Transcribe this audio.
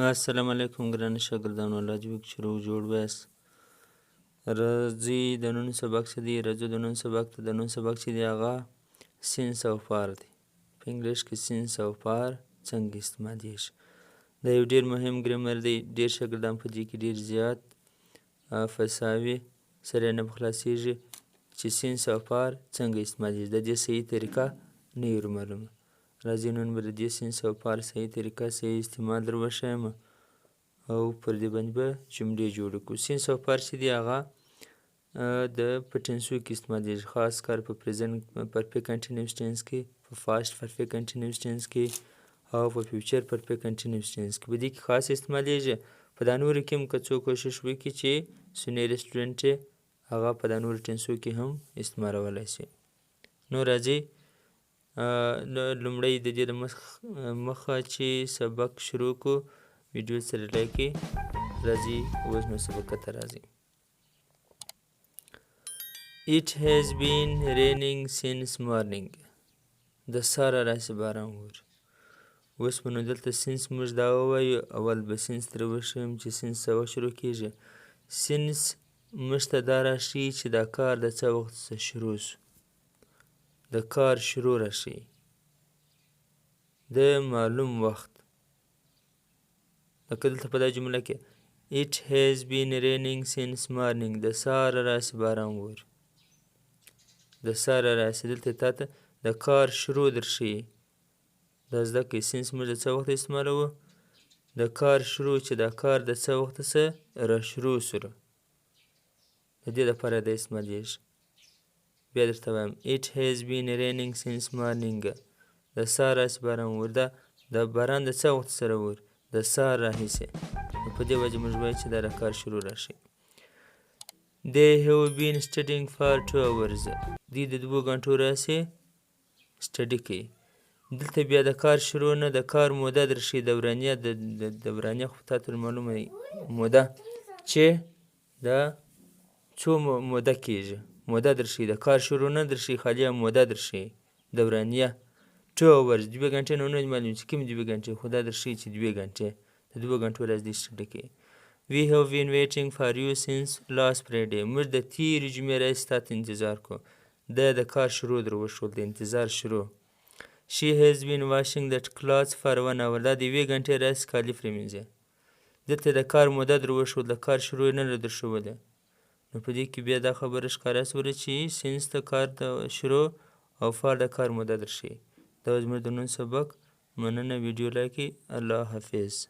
السلام علیکم ګرانو شاګردانو، الله دې وکړي چې روغ جوړ ویاست. راځئ د نن سبق چې دی راځو د نن سبق ته. د نن سبق چې دی هغه سینس او فار دی. په انګلیش کې سینس او فار څنګه استعمالیږي. دا یو ډېر مهم ګرامر دی. ډېر شاګردان په دې کې ډېر زیات فساوي سره یې نه په خلاصېږي چې سینس او فار څنګه استعمالیږي. د دې صحیح طریقه نه یې معلومه. راځئ نن به د دې سینس او فار صحیح طریقه صحیح استعمال در وښیم او پر دې باندې به جملې جوړې کړو. سینس او فار چې دی هغه د په ټینسو کې استعمالیږي، خاص کار په پرزنټ پرفیکټ کنټینیوس ټینس کې، په پاسټ پرفیکټ کنټینیوس ټینس کې او په فیوچر پرفیکټ کنټینیوس ټینس کې. په دې کې خاص استعمالیږي. په دا نورو کې هم که څوک کوشش وکړي چې سینیر سټوډنټ یې هغه په دا نورو ټینسو کې هم استعمالولی شي. نو راځئ لومړی د دې د مخه چې سبق شروع کړو ویډیو سره لایک کړئ. راځئ اوس نو سبق ته راځئ. It has been raining since morning. د سهاره راسې باران ووري. اوس به نو دلته سینس موږ دا ووایو، اول به سینس ترې وښیم چې سینس څه وخت شروع کېږي. سینس موږ ته دا راښیي چې دا کار د څه وخت څخه شروع شو. د کار شروع راښیي د معلوم وخت. لکه دلته په دا جمله کې It has been raining since morning. د سهاره راسې باران ووري. د سهاره راسې دلته تا ته د کار شروع درښیي. دا زده کړئ. سینس موږ د څه وخت استعمالوو؟ د کار شروع، چې دا کار د څه وخت څخه را شروع سره. د دې دپاره دا استعمالیږي. بیا درته وایم It has been raining since morning. د سهار راسې باران ووري. د باران د څه وخت سره ووري؟ د سهار راهیسې. نو په دې وجه موږ وایو چې دا د کار شروع راښیي. They have been studying for 2 hours. دوی د 2 غنټو راسې سټډي کوي. دلته بیا د کار شروع نه، د کار موده درښیي. دورانیه دورانیه خو تا ته معلومه موده چې دا څو موده کېږي. موده درښیي. د کار شروع نه درښیي، خالي موده درښیي. دورانیه 2 hours 2 غنټې نه ونه معلوم چې کومې 2 غنټې، خو دا درښیي چې 2 غنټې. د 2 غنټو راځي دوی سټډي کوي. We have been waiting for you since last Friday. موږ د تېرې جمعې راهیسې تا ته انتظار کوو. دا د کار شروع در وښود، د انتظار شروع. She has been washing the clothes for 1 hour. دا د 1 غنټې راهیسې کالي پرېمینځي. دلته د کار موده در وښود، د کار شروع نه در ښودلی. نو په دې کې بیا دا خبره ښکاره شوله چې سینس د کار د شروع او فار د کار موده درښیي. دا زموږ د نن سبق. مننه. ویډیو لایک کړئ. الله حافظ.